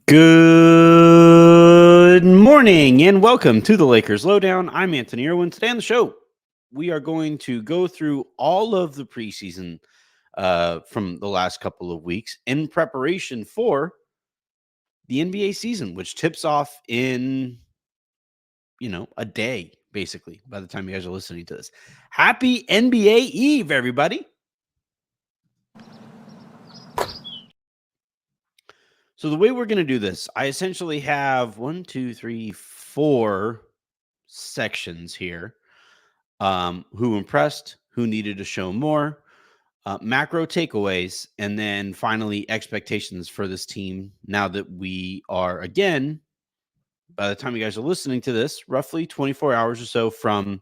Good morning and welcome to the Lakers Lowdown. I'm Anthony Irwin. Today on the show, we are going to go through all of the preseason from the last couple of weeks in preparation for the NBA season, which tips off in, a day, basically, by the time you guys are listening to this. Happy NBA Eve, everybody. So the way we're going to do this, I essentially have 4 sections here. Who impressed, who needed to show more, macro takeaways, and then finally expectations for this team now that we are, again, by the time you guys are listening to this, roughly 24 hours or so from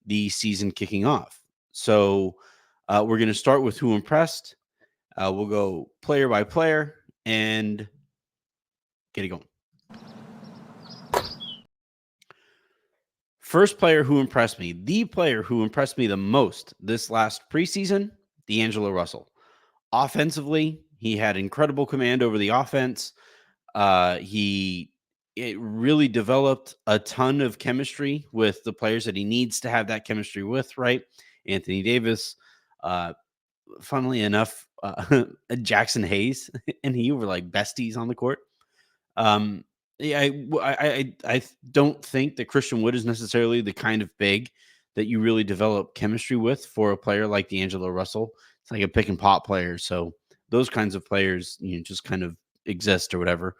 the season kicking off. So we're going to start with who impressed. We'll go player by player and get it going. First player who impressed me, the player who impressed me the most this last preseason, D'Angelo Russell. Offensively, he had incredible command over the offense. It really developed a ton of chemistry with the players that he needs to have that chemistry with, right? Anthony Davis, uh, funnily enough, Jackson Hayes and he were like besties on the court. Yeah, I don't think that Christian Wood is necessarily the kind of big that you really develop chemistry with for a player like D'Angelo Russell. It's like a pick and pop player. So those kinds of players, just kind of exist or whatever.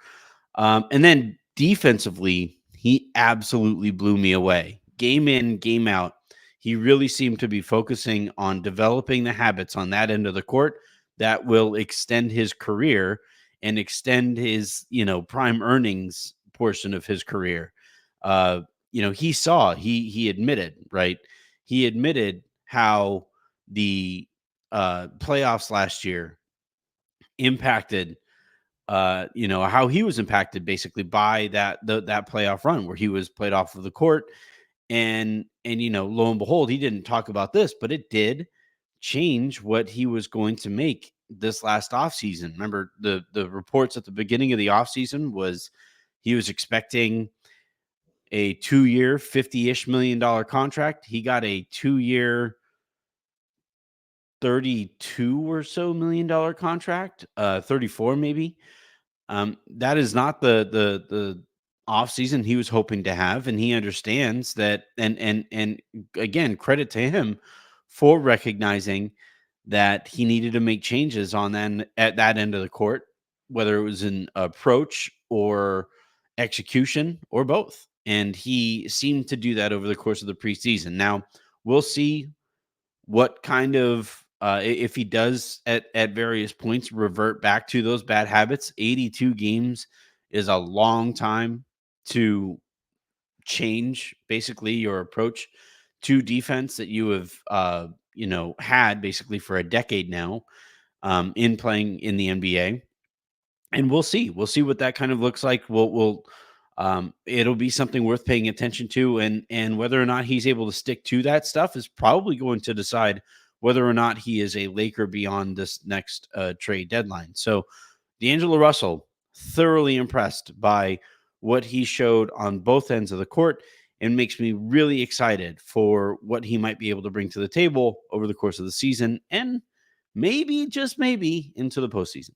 And then defensively, he absolutely blew me away. Game in, game out. He really seemed to be focusing on developing the habits on that end of the court that will extend his career and extend his, prime earnings portion of his career. He admitted, right? He admitted how the playoffs last year impacted how he was impacted basically by that playoff run where he was played off of the court. And lo and behold, he didn't talk about this, but it did change what he was going to make this last offseason. Remember, the reports at the beginning of the offseason was he was expecting a 2-year, $50-ish million contract. He got a 2-year, 32 or so million-dollar contract, 34 maybe. That is not the off season he was hoping to have, and he understands that. And again, credit to him for recognizing that he needed to make changes on that at that end of the court, whether it was an approach or execution or both. And he seemed to do that over the course of the preseason. Now we'll see what kind of if he does at various points revert back to those bad habits. 82 games is a long time to change basically your approach to defense that you have had basically for a decade now, in playing in the NBA. And we'll see what that kind of looks like. It'll be something worth paying attention to, and whether or not he's able to stick to that stuff is probably going to decide whether or not he is a Laker beyond this next trade deadline. So D'Angelo Russell, thoroughly impressed by what he showed on both ends of the court, and makes me really excited for what he might be able to bring to the table over the course of the season, and maybe, just maybe, into the postseason.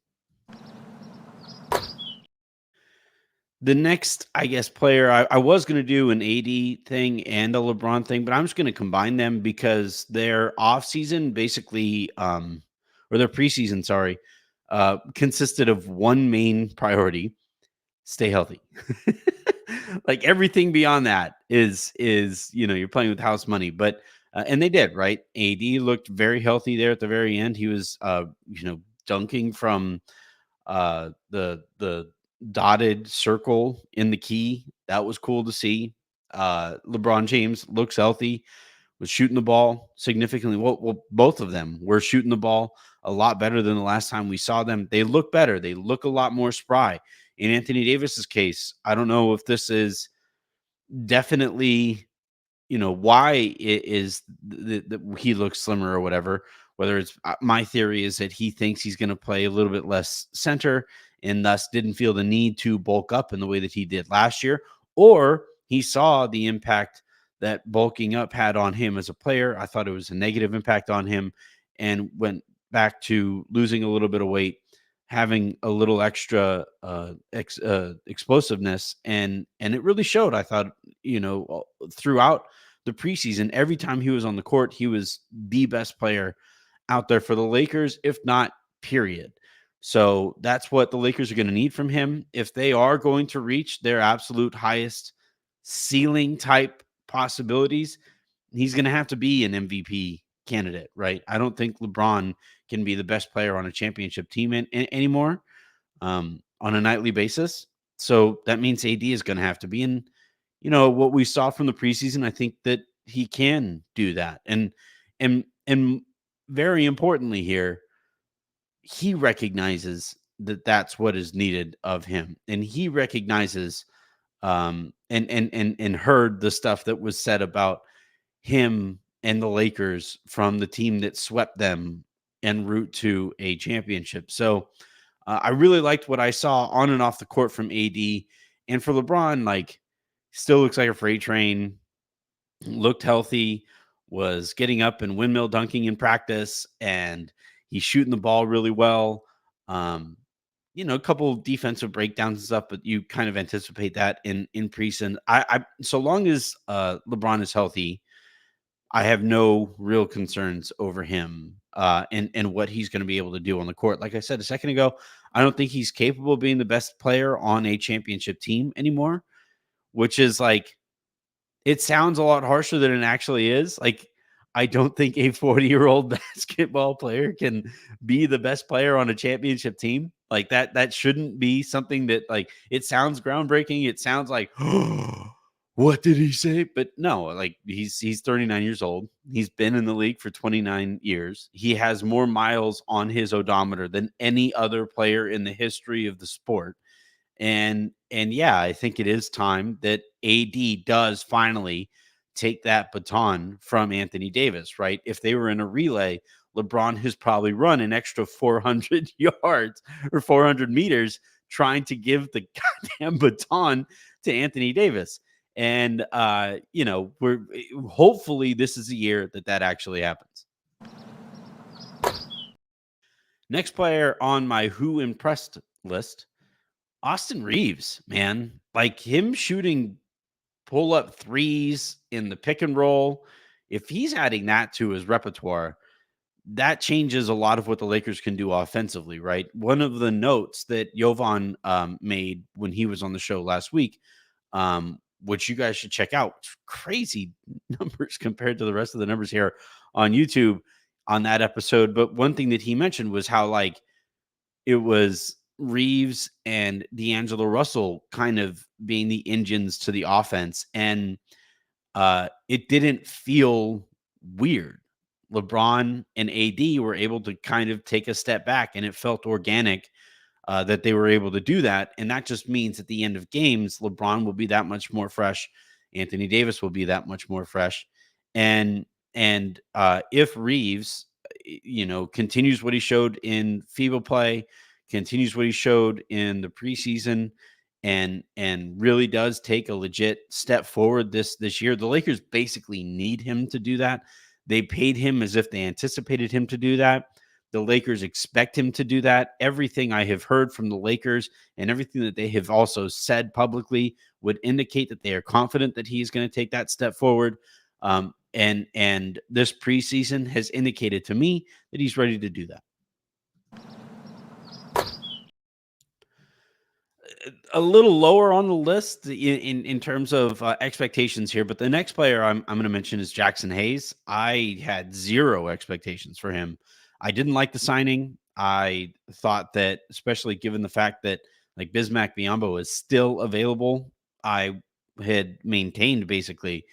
The next, I guess, player, I was going to do an AD thing and a LeBron thing, but I'm just going to combine them because their offseason basically, or their preseason, sorry, consisted of one main priority: stay healthy. Like everything beyond that is you're playing with house money, but and they did, right? AD looked very healthy there at the very end. He was dunking from the dotted circle in the key. That was cool to see. LeBron James looks healthy, was shooting the ball significantly. Well, both of them were shooting the ball a lot better than the last time we saw them. They look better. They look a lot more spry. In Anthony Davis's case, I don't know if this is definitely, why it is that he looks slimmer or whatever. Whether it's my theory is that he thinks he's going to play a little bit less center and thus didn't feel the need to bulk up in the way that he did last year, or he saw the impact that bulking up had on him as a player. I thought it was a negative impact on him and went back to losing a little bit of weight, having a little extra explosiveness, and it really showed. I thought, throughout the preseason, every time he was on the court, he was the best player out there for the Lakers, if not period. So that's what the Lakers are going to need from him if they are going to reach their absolute highest ceiling type possibilities. He's going to have to be an MVP candidate, right? I don't think LeBron can be the best player on a championship team anymore on a nightly basis. So that means AD is going to have to be in. What we saw from the preseason, I think that he can do that, and very importantly here, he recognizes that that's what is needed of him, and he recognizes and heard the stuff that was said about him and the Lakers from the team that swept them en route to a championship. So I really liked what I saw on and off the court from AD, and for LeBron, like, still looks like a freight train, looked healthy, was getting up and windmill dunking in practice, and he's shooting the ball really well. Um, a couple of defensive breakdowns and stuff, but you kind of anticipate that in preseason. I so long as LeBron is healthy, I have no real concerns over him and what he's going to be able to do on the court. Like I said a second ago, I don't think he's capable of being the best player on a championship team anymore, which is like, it sounds a lot harsher than it actually is. Like, I don't think a 40-year-old basketball player can be the best player on a championship team. Like, that shouldn't be something that, like, it sounds groundbreaking. It sounds like, oh, what did he say? But no, like, he's 39 years old. He's been in the league for 29 years. He has more miles on his odometer than any other player in the history of the sport. And yeah, I think it is time that AD does finally take that baton from Anthony Davis, right? If they were in a relay, LeBron has probably run an extra 400 yards or 400 meters trying to give the goddamn baton to Anthony Davis. And we're hopefully this is a year that actually happens. Next player on my who impressed list, Austin Reaves, man. Like, him shooting pull up threes in the pick and roll, if he's adding that to his repertoire, that changes a lot of what the Lakers can do offensively, right? One of the notes that Jovan made when he was on the show last week, which you guys should check out, crazy numbers compared to the rest of the numbers here on YouTube on that episode. But one thing that he mentioned was how, like, it was Reaves and D'Angelo Russell kind of being the engines to the offense, and it didn't feel weird. LeBron and AD were able to kind of take a step back, and it felt organic that they were able to do that. And that just means at the end of games, LeBron will be that much more fresh. Anthony Davis will be that much more fresh. And if Reaves, continues what he showed in FIBA play, continues what he showed in the preseason, and really does take a legit step forward this year, the Lakers basically need him to do that. They paid him as if they anticipated him to do that. The Lakers expect him to do that. Everything I have heard from the Lakers and everything that they have also said publicly would indicate that they are confident that he's going to take that step forward. And this preseason has indicated to me that he's ready to do that. A little lower on the list in terms of expectations here, but the next player I'm going to mention is Jackson Hayes. I had zero expectations for him. I didn't like the signing. I thought that, especially given the fact that, like, Bismack Biyombo is still available, I had maintained basically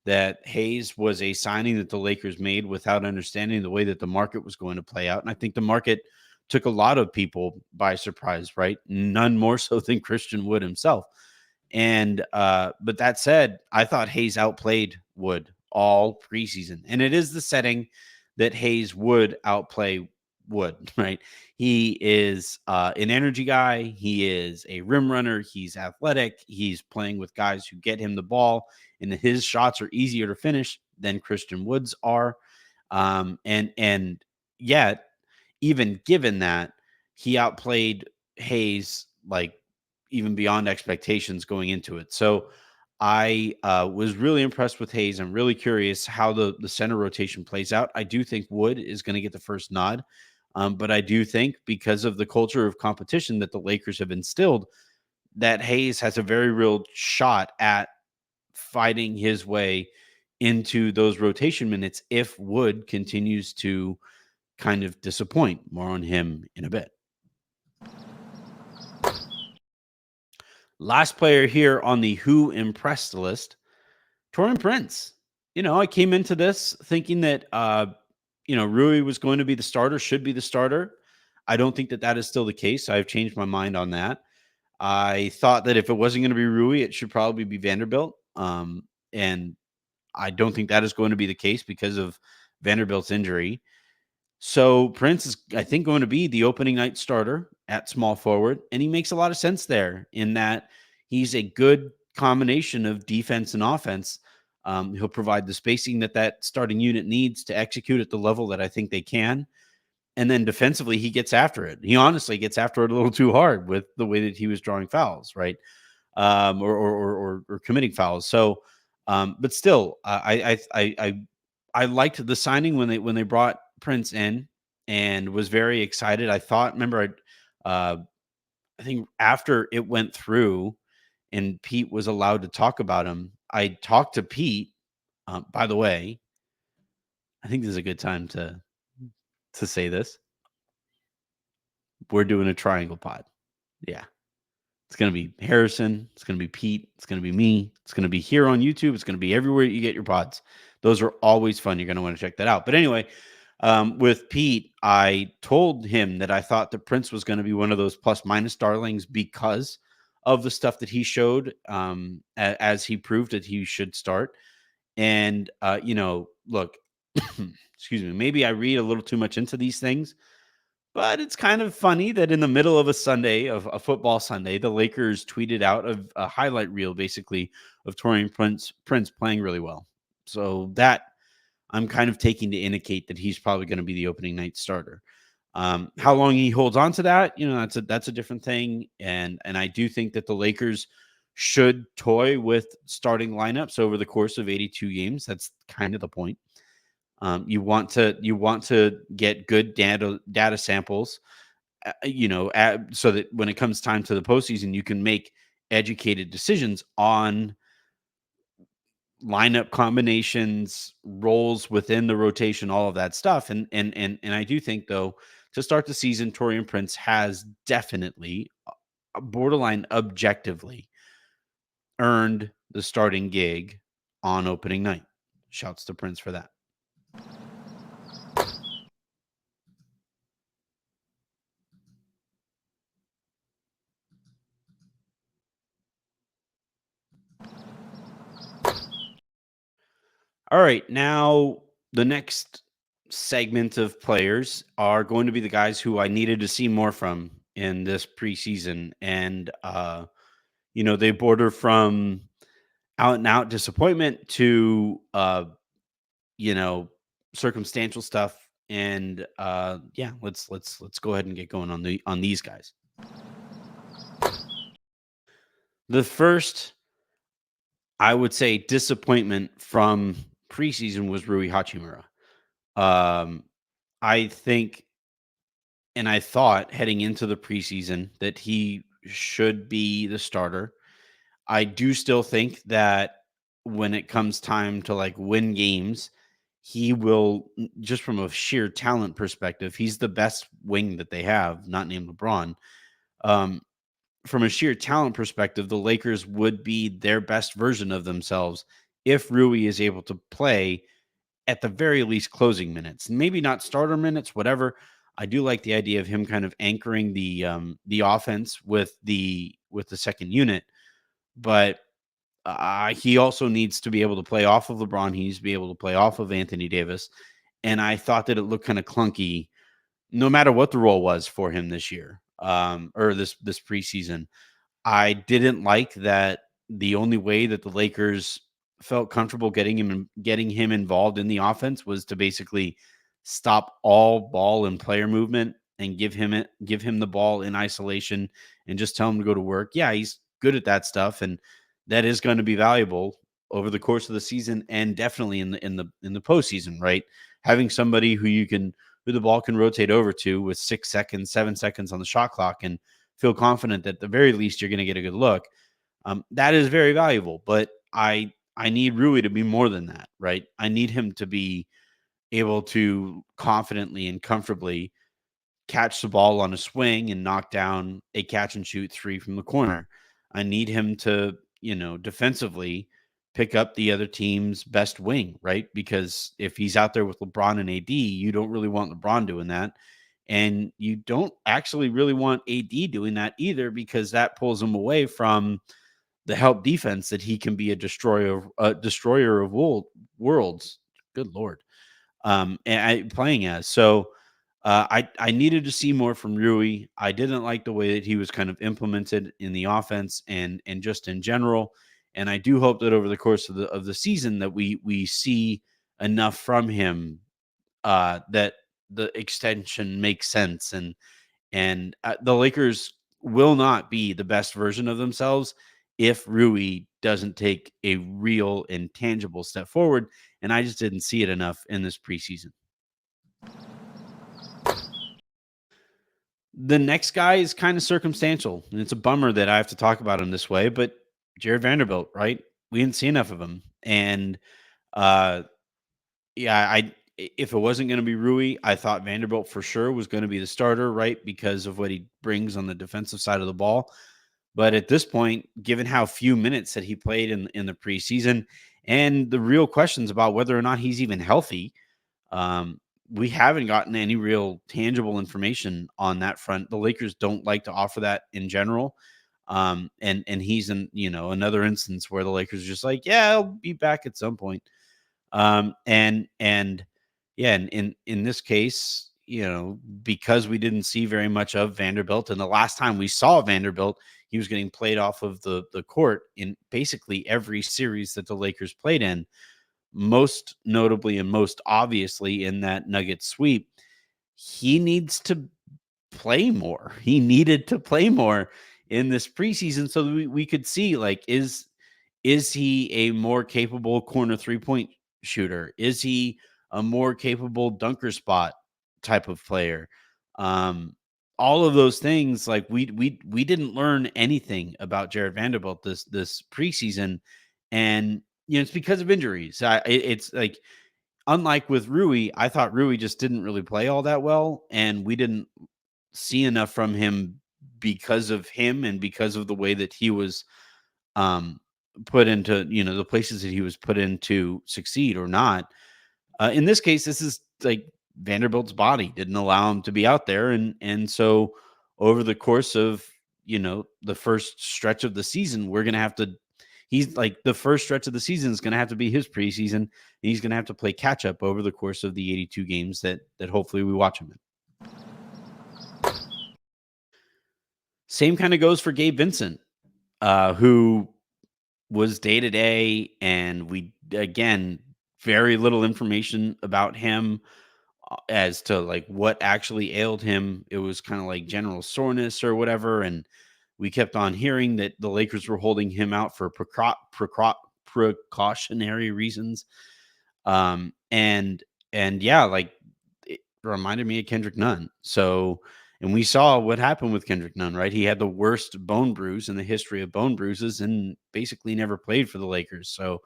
that Hayes was a signing that the Lakers made without understanding the way that the market was going to play out. And I think the market took a lot of people by surprise, right? None more so than Christian Wood himself. And but that said, I thought Hayes outplayed Wood all preseason. And it is the setting that Hayes would outplay Wood, right? He is an energy guy. He is a rim runner. He's athletic. He's playing with guys who get him the ball, and his shots are easier to finish than Christian Wood's are. And yet, even given that, he outplayed Hayes like even beyond expectations going into it. So I was really impressed with Hayes. I'm really curious how the center rotation plays out. I do think Wood is going to get the first nod, but I do think because of the culture of competition that the Lakers have instilled, that Hayes has a very real shot at fighting his way into those rotation minutes if Wood continues to kind of disappoint. More on him in a bit. Last player here on the Who Impressed list, Taurean Prince. I came into this thinking that, Rui was going to be the starter, should be the starter. I don't think that that is still the case. I've changed my mind on that. I thought that if it wasn't going to be Rui, it should probably be Vanderbilt. And I don't think that is going to be the case because of Vanderbilt's injury. So Prince is, I think, going to be the opening night starter at small forward, and he makes a lot of sense there in that he's a good combination of defense and offense. He'll provide the spacing that starting unit needs to execute at the level that I think they can, and then defensively, he gets after it. He honestly gets after it a little too hard with the way that he was drawing fouls, right? Or committing fouls. So, but still, I liked the signing when they brought Prince in and was very excited. I thought, remember, I think after it went through and Pete was allowed to talk about him, I talked to Pete. By the way, I think this is a good time to say this. We're doing a triangle pod. Yeah. It's going to be Harrison. It's going to be Pete. It's going to be me. It's going to be here on YouTube. It's going to be everywhere you get your pods. Those are always fun. You're going to want to check that out. But anyway, with Pete, I told him that I thought that Prince was going to be one of those plus minus darlings because of the stuff that he showed as he proved that he should start. And, look, excuse me, maybe I read a little too much into these things. But it's kind of funny that in the middle of a Sunday, of a football Sunday, the Lakers tweeted out a highlight reel, basically, of Taurean Prince playing really well. So that I'm kind of taking to indicate that he's probably going to be the opening night starter. How long he holds on to that, that's a different thing. And I do think that the Lakers should toy with starting lineups over the course of 82 games. That's kind of the point. You want to get good data samples, so that when it comes time to the postseason, you can make educated decisions on lineup combinations, roles within the rotation, all of that stuff. And I do think, though, to start the season, Taurean Prince has definitely, borderline objectively, earned the starting gig on opening night. Shouts to Prince for that. All right, now the next segment of players are going to be the guys who I needed to see more from in this preseason, and they border from out and out disappointment to you know, circumstantial stuff. And yeah, let's go ahead and get going on these guys. The first, I would say, disappointment from preseason was Rui Hachimura. Um, I think, and I thought heading into the preseason that he should be the starter. I do still think that when it comes time to like win games, he will, just from a sheer talent perspective, he's the best wing that they have, not named LeBron. Um, from a sheer talent perspective, the Lakers would be their best version of themselves if Rui is able to play at the very least closing minutes, maybe not starter minutes, whatever. I do like the idea of him kind of anchoring the offense with the second unit, but he also needs to be able to play off of LeBron. He needs to be able to play off of Anthony Davis, and I thought that it looked kind of clunky no matter what the role was for him this year, or this preseason. I didn't like that the only way that the Lakers felt comfortable getting him involved in the offense was to basically stop all ball and player movement and give him the ball in isolation and just tell him to go to work. Yeah, he's good at that stuff, and that is going to be valuable over the course of the season and definitely in the postseason, right? Having somebody who the ball can rotate over to with 6 seconds, 7 seconds on the shot clock and feel confident that at the very least you're going to get a good look. That is very valuable, but I need Rui to be more than that, right? I need him to be able to confidently and comfortably catch the ball on a swing and knock down a catch and shoot three from the corner. I need him to, defensively pick up the other team's best wing, right? Because if he's out there with LeBron and AD, you don't really want LeBron doing that. And you don't actually really want AD doing that either, because that pulls him away from the help defense that he can be a destroyer of worlds. Good Lord. Playing as. So I needed to see more from Rui. I didn't like the way that he was kind of implemented in the offense and just in general. And I do hope that over the course of the season that we see enough from him that the extension makes sense, and the Lakers will not be the best version of themselves if Rui doesn't take a real and tangible step forward. And I just didn't see it enough in this preseason. The next guy is kind of circumstantial, and it's a bummer that I have to talk about him this way, but Jared Vanderbilt, right? We didn't see enough of him. And uh yeah, if it wasn't going to be Rui, I thought Vanderbilt for sure was going to be the starter, right? Because of what he brings on the defensive side of the ball. But at this point, given how few minutes that he played in the preseason and the real questions about whether or not he's even healthy, um, we haven't gotten any real tangible information on that front. The Lakers don't like to offer that in general. And he's in, another instance where the Lakers are just like, yeah, I'll be back at some point. And yeah, and in this case, because we didn't see very much of Vanderbilt, and the last time we saw Vanderbilt, he was getting played off of the court in basically every series that the Lakers played in, most notably and most obviously in that Nuggets sweep. He needs to play more. He needed to play more in this preseason so that we could see, like, is he a more capable corner three-point shooter? Is he a more capable dunker spot type of player? Um, all of those things, like, we didn't learn anything about Jared Vanderbilt this preseason, and it's because of injuries. It's like, unlike with Rui, I thought Rui just didn't really play all that well, and we didn't see enough from him because of him and because of the way that he was um, put into, the places that he was put in to succeed or not. In this case, this is like Vanderbilt's body didn't allow him to be out there, and so over the course of the first stretch of the season, we're gonna have to. He's like, the first stretch of the season is gonna have to be his preseason, and he's gonna have to play catch up over the course of the 82 games that hopefully we watch him in. Same kind of goes for Gabe Vincent, who was day to day, and we again very little information about him as to like what actually ailed him. It was kind of like general soreness or whatever, and we kept on hearing that the Lakers were holding him out for precautionary reasons. And yeah, like, it reminded me of Kendrick Nunn. So, and we saw what happened with Kendrick Nunn, right? He had the worst bone bruise in the history of bone bruises and basically never played for the Lakers. So,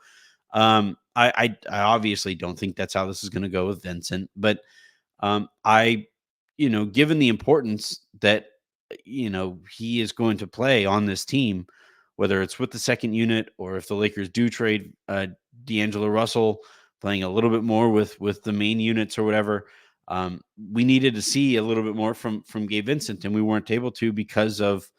I obviously don't think that's how this is going to go with Vincent, but I, given the importance that he is going to play on this team, whether it's with the second unit or if the Lakers do trade D'Angelo Russell, playing a little bit more with the main units or whatever. We needed to see a little bit more from Gabe Vincent, and we weren't able to because of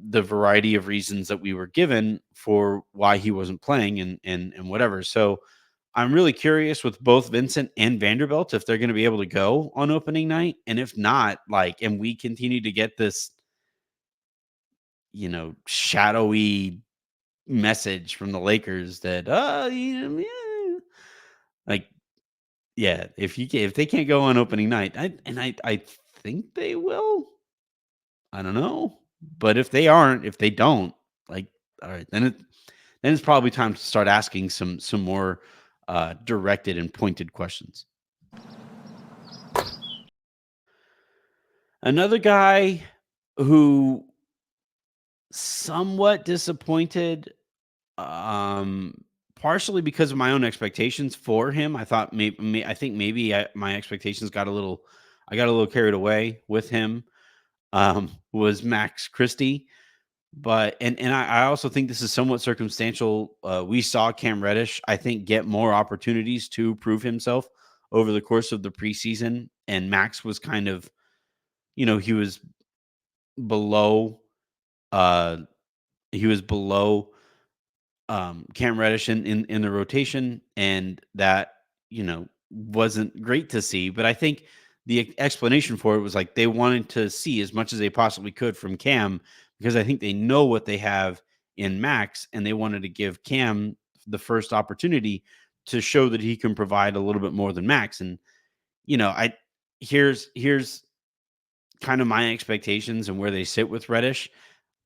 the variety of reasons that we were given for why he wasn't playing and whatever. So I'm really curious with both Vincent and Vanderbilt if they're going to be able to go on opening night. And if not, like, and we continue to get this, shadowy message from the Lakers that, yeah, like, yeah, if they can't go on opening night, I think they will. I don't know, but if they don't, like, all right, then it's probably time to start asking some more directed and pointed questions. Another guy who somewhat disappointed, um, partially because of my own expectations for him. I thought I think maybe my expectations I got a little carried away with him. Was Max Christie, but I also think this is somewhat circumstantial. We saw Cam Reddish, I think, get more opportunities to prove himself over the course of the preseason, and Max was kind of, he was below. Uh, he was below Cam Reddish in the rotation, and that, wasn't great to see. But I think the explanation for it was like they wanted to see as much as they possibly could from Cam because I think they know what they have in Max, and they wanted to give Cam the first opportunity to show that he can provide a little bit more than Max. And I here's kind of my expectations and where they sit with Reddish.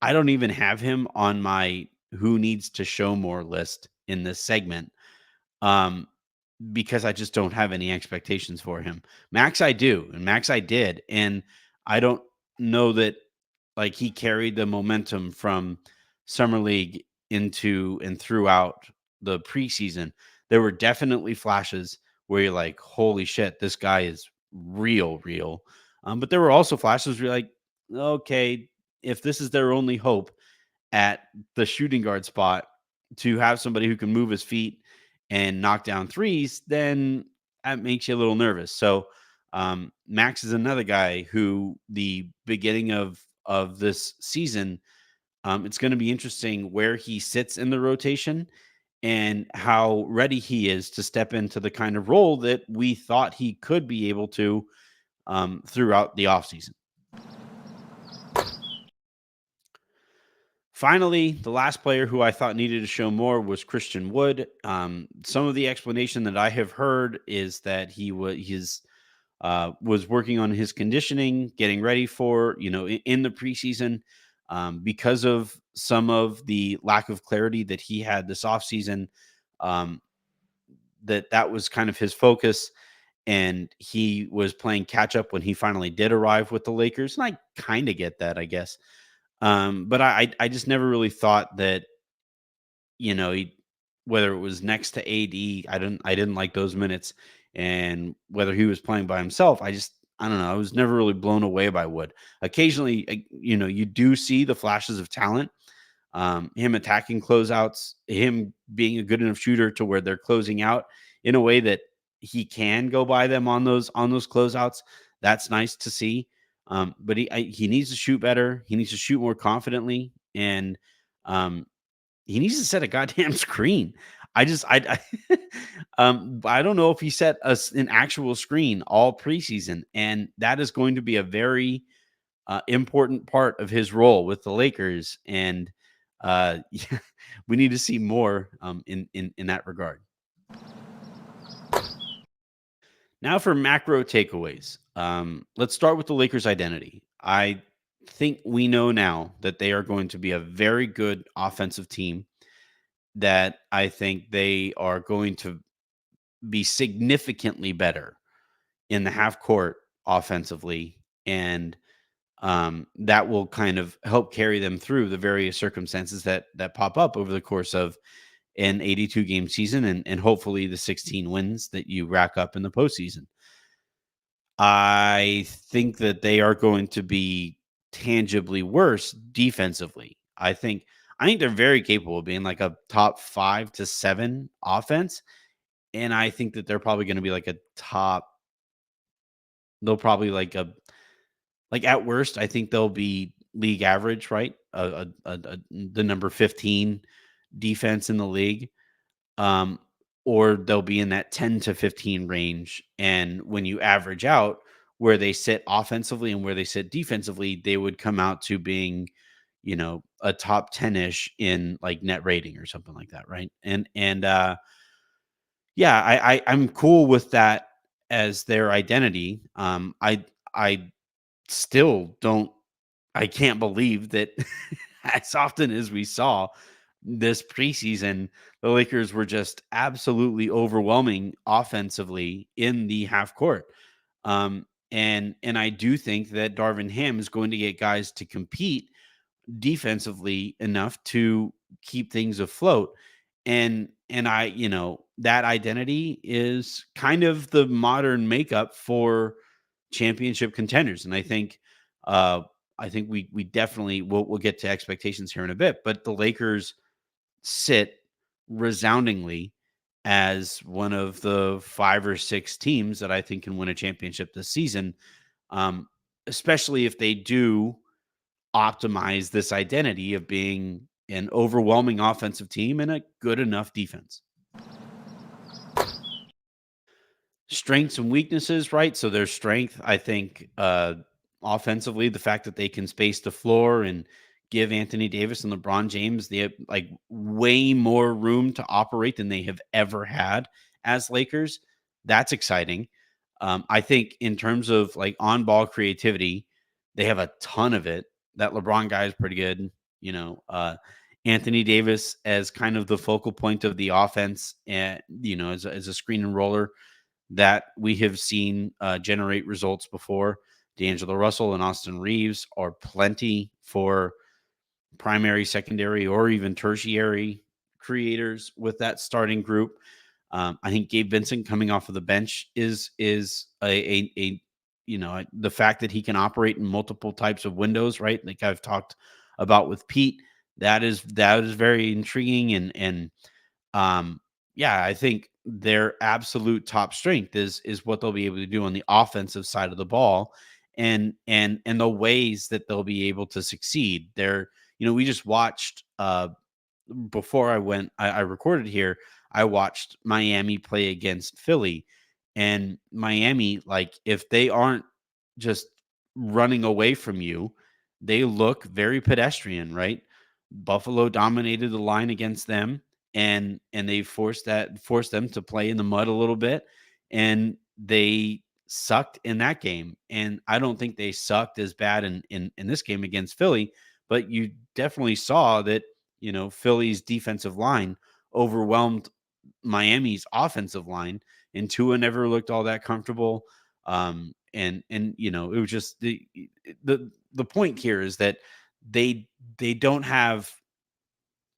I don't even have him on my who needs to show more list in this segment, um, because I just don't have any expectations for him. Max, I do, and Max, I did, and I don't know that like he carried the momentum from summer league into and throughout the preseason. There were definitely flashes where you're like, "Holy shit, this guy is real, real." But there were also flashes where you're like, "Okay, if this is their only hope at the shooting guard spot to have somebody who can move his feet and knock down threes, then that makes you a little nervous." So Max is another guy who the beginning of this season, it's going to be interesting where he sits in the rotation and how ready he is to step into the kind of role that we thought he could be able to throughout the offseason. Finally, the last player who I thought needed to show more was Christian Wood. Some of the explanation that I have heard is that was working on his conditioning, getting ready for in the preseason, because of some of the lack of clarity that he had this offseason. Um, that was kind of his focus, and he was playing catch up when he finally did arrive with the Lakers, and I kind of get that, I guess. But I just never really thought that, he, whether it was next to AD, I didn't like those minutes, and whether he was playing by himself, I don't know. I was never really blown away by Wood. Occasionally, you do see the flashes of talent, him attacking closeouts, him being a good enough shooter to where they're closing out in a way that he can go by them on those closeouts. That's nice to see. But he needs to shoot better. He needs to shoot more confidently, and um, he needs to set a goddamn screen. I don't know if he set us an actual screen all preseason, and that is going to be a very important part of his role with the Lakers. And yeah, we need to see more in that regard. Now for macro takeaways. Let's start with the Lakers' identity. I think we know now that they are going to be a very good offensive team, that I think they are going to be significantly better in the half court offensively, and that will kind of help carry them through the various circumstances that pop up over the course of an 82 game season, and hopefully the 16 wins that you rack up in the postseason. I think that they are going to be tangibly worse defensively. I think they're very capable of being like a top 5 to 7 offense, and I think that they're probably going to be like a top. They'll probably like at worst, I think they'll be league average, right? The number 15 defense in the league. Um, or they'll be in that 10 to 15 range. And when you average out where they sit offensively and where they sit defensively, they would come out to being, a top 10-ish in like net rating or something like that, right? Yeah, I'm cool with that as their identity. I still don't I can't believe that as often as we saw this preseason, the Lakers were just absolutely overwhelming offensively in the half court. And I do think that Darvin Ham is going to get guys to compete defensively enough to keep things afloat. And that identity is kind of the modern makeup for championship contenders. And I think we definitely we'll get to expectations here in a bit, but the Lakers sit resoundingly as one of the 5 or 6 teams that I think can win a championship this season. Um, Especially if they do optimize this identity of being an overwhelming offensive team and a good enough defense. Strengths and weaknesses, right? So their strength, I think, offensively, the fact that they can space the floor and give Anthony Davis and LeBron James the like way more room to operate than they have ever had as Lakers. That's exciting. I think in terms of like on ball creativity, they have a ton of it. That LeBron guy is pretty good. You know, Anthony Davis as kind of the focal point of the offense, and as a screen and roller that we have seen generate results before. D'Angelo Russell and Austin Reaves are plenty for primary, secondary, or even tertiary creators with that starting group. I think Gabe Vincent coming off of the bench is the fact that he can operate in multiple types of windows, right? Like I've talked about with Pete, that is very intriguing and yeah, I think their absolute top strength is what they'll be able to do on the offensive side of the ball and the ways that they'll be able to succeed. We just watched before I recorded here, I watched Miami play against Philly. And Miami, like if they aren't just running away from you, they look very pedestrian, right? Buffalo dominated the line against them and they forced them to play in the mud a little bit and they sucked in that game. And I don't think they sucked as bad in this game against Philly, but you definitely saw that Philly's defensive line overwhelmed Miami's offensive line, and Tua never looked all that comfortable. It was just the point here is that they don't have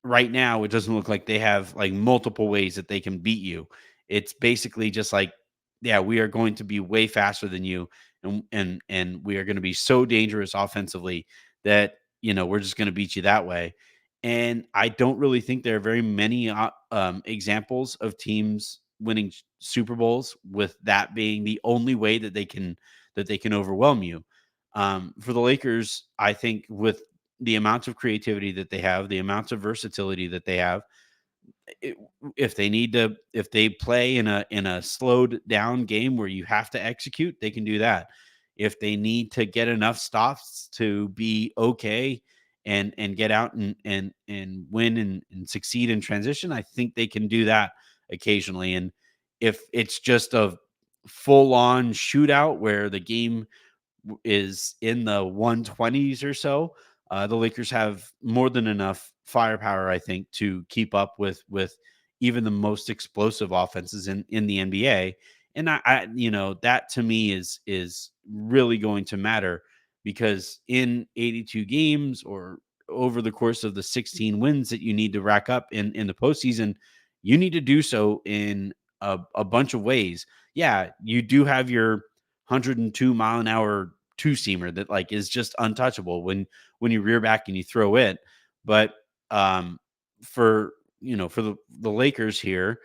right now. It doesn't look like they have like multiple ways that they can beat you. It's basically just like, yeah, we are going to be way faster than you, and we are going to be so dangerous offensively that we're just going to beat you that way. And I don't really think there are very many examples of teams winning Super Bowls with that being the only way that they can overwhelm you. For the Lakers, I think with the amount of creativity that they have, the amount of versatility that they have, it, if they play in a slowed down game where you have to execute, they can do that. If they need to get enough stops to be okay and get out and win and succeed in transition, I think they can do that occasionally. And if it's just a full on shootout where the game is in the 120s or so, the Lakers have more than enough firepower, I think, to keep up with even the most explosive offenses in the NBA. And that to me is really going to matter because in 82 games or over the course of the 16 wins that you need to rack up in the postseason, you need to do so in a bunch of ways. Yeah, you do have your 102-mile-an-hour two-seamer that like is just untouchable when you rear back and you throw it. But for for the Lakers here,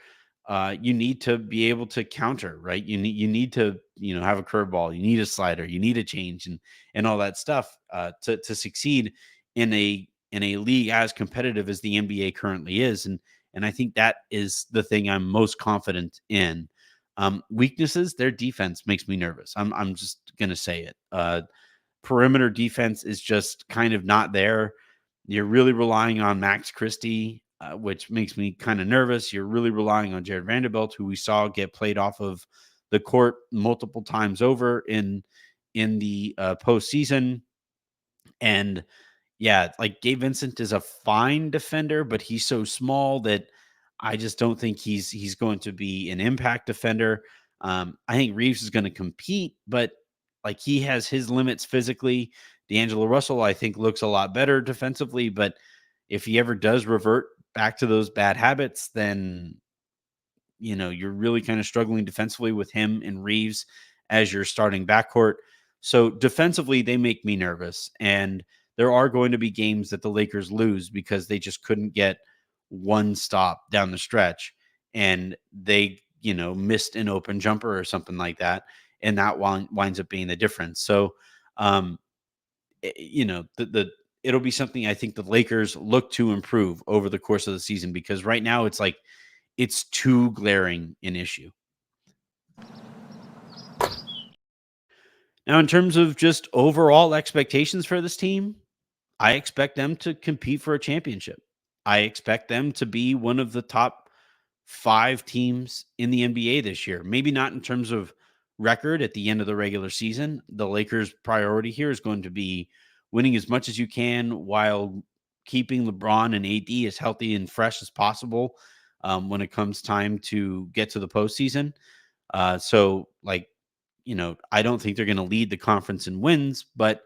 you need to be able to counter, right? You need to have a curveball, you need a slider, you need a change and all that stuff to succeed in a league as competitive as the NBA currently is. And I think that is the thing I'm most confident in. Weaknesses, their defense makes me nervous. I'm just gonna say it. Perimeter defense is just kind of not there. You're really relying on Max Christie, which makes me kind of nervous. You're really relying on Jared Vanderbilt, who we saw get played off of the court multiple times over in the postseason. And yeah, like Gabe Vincent is a fine defender, but he's so small that I just don't think he's going to be an impact defender. I think Reaves is going to compete, but like he has his limits physically. D'Angelo Russell, I think, looks a lot better defensively, but if he ever does revert back to those bad habits, then you're really kind of struggling defensively with him and Reaves as your starting backcourt. So defensively, they make me nervous. And there are going to be games that the Lakers lose because they just couldn't get one stop down the stretch and they, missed an open jumper or something like that. And that winds up being the difference. So, it'll be something I think the Lakers look to improve over the course of the season because right now it's like, it's too glaring an issue. Now, in terms of just overall expectations for this team, I expect them to compete for a championship. I expect them to be one of the top 5 teams in the NBA this year. Maybe not in terms of record at the end of the regular season. The Lakers' priority here is going to be winning as much as you can while keeping LeBron and AD as healthy and fresh as possible when it comes time to get to the postseason. So, like, I don't think they're going to lead the conference in wins. But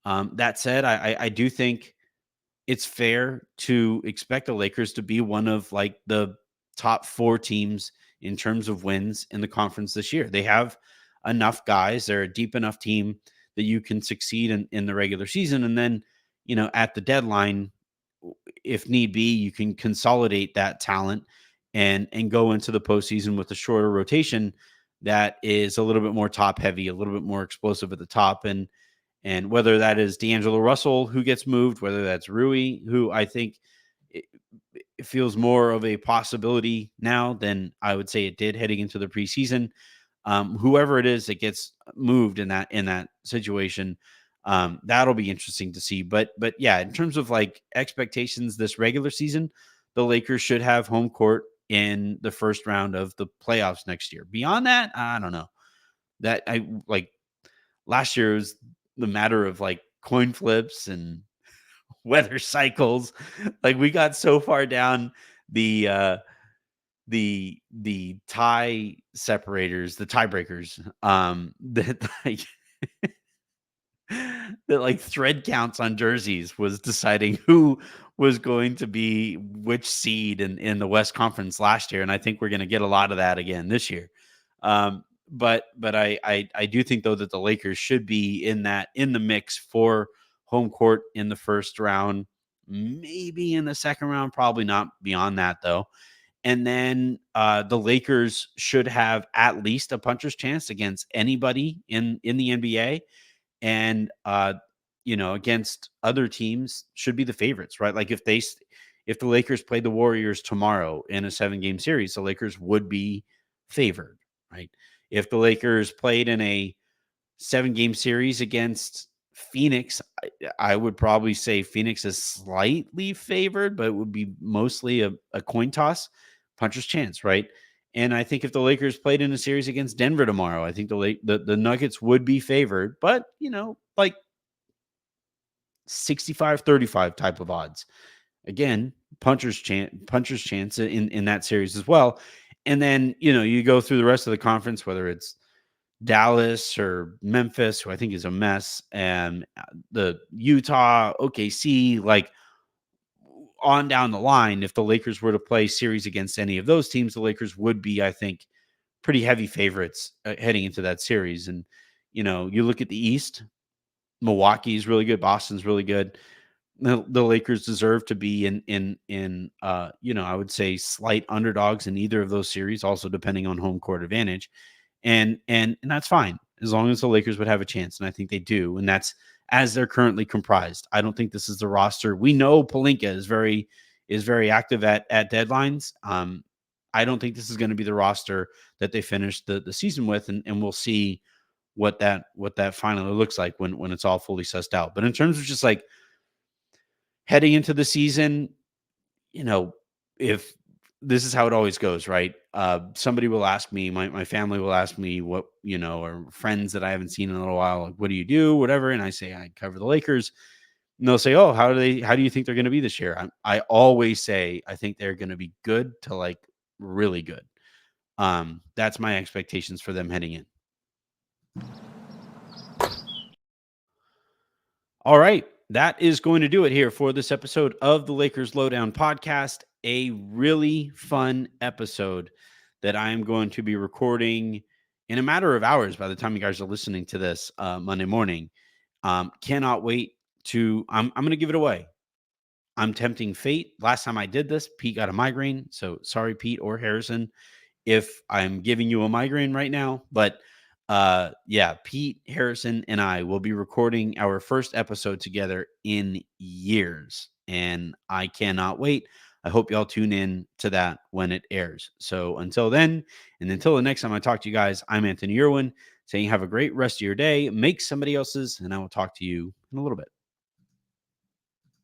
that said, I do think it's fair to expect the Lakers to be one of like the top 4 teams in terms of wins in the conference this year. They have enough guys. They're a deep enough team that you can succeed in the regular season. And then, at the deadline, if need be, you can consolidate that talent and go into the postseason with a shorter rotation that is a little bit more top heavy, a little bit more explosive at the top. And whether that is D'Angelo Russell who gets moved, whether that's Rui, who I think it, it feels more of a possibility now than I would say it did heading into the preseason. Whoever it is that gets moved in that situation, that'll be interesting to see. But yeah, in terms of like expectations this regular season, the Lakers should have home court in the first round of the playoffs next year. Beyond that, I don't know. That I like last year was the matter of like coin flips and weather cycles. Like we got so far down the the tie separators, the tiebreakers, that like that like thread counts on jerseys was deciding who was going to be which seed in the West Conference last year, and I think we're going to get a lot of that again this year. But I do think though that the Lakers should be in the mix for home court in the first round, maybe in the second round, probably not beyond that though. And then the Lakers should have at least a puncher's chance against anybody in the NBA, and against other teams should be the favorites, right? Like if the Lakers played the Warriors tomorrow in a 7-game series, the Lakers would be favored, right? If the Lakers played in a 7-game series against Phoenix, I would probably say Phoenix is slightly favored, but it would be mostly a coin toss, puncher's chance, right? And I think if the Lakers played in a series against Denver tomorrow, I think the Nuggets would be favored, but like 65-35 type of odds. Again, puncher's chance in that series as well. And then, you go through the rest of the conference, whether it's Dallas or Memphis, who I think is a mess, and the Utah, OKC, like on down the line, if the Lakers were to play series against any of those teams, the Lakers would be, I think, pretty heavy favorites heading into that series. And, you look at the East, Milwaukee's really good, Boston's really good. The Lakers deserve to be in I would say slight underdogs in either of those series, also depending on home court advantage. And that's fine as long as the Lakers would have a chance, and I think they do. And that's as they're currently comprised. I don't think this is the roster. We know Pelinka is very is very active at deadlines. I don't think this is going to be the roster that they finish the season with, and we'll see what that finally looks like when it's all fully sussed out. But in terms of just like heading into the season, you know, if this is how it always goes, right? Somebody will ask me, my family will ask me what, or friends that I haven't seen in a little while, like, what do you do, whatever, and I say I cover the Lakers, and they'll say, oh, how do you think they're going to be this year? I always say I think they're going to be good to like really good. That's my expectations for them heading in. All right. That is going to do it here for this episode of the Lakers Lowdown podcast. A really fun episode that I am going to be recording in a matter of hours by the time you guys are listening to this Monday morning. Cannot wait I'm going to give it away. I'm tempting fate. Last time I did this, Pete got a migraine. So sorry, Pete or Harrison, if I'm giving you a migraine right now. But yeah, Pete, Harrison, and I will be recording our first episode together in years. And I cannot wait. I hope y'all tune in to that when it airs. So until then, and until the next time I talk to you guys, I'm Anthony Irwin saying have a great rest of your day. Make somebody else's, and I will talk to you in a little bit.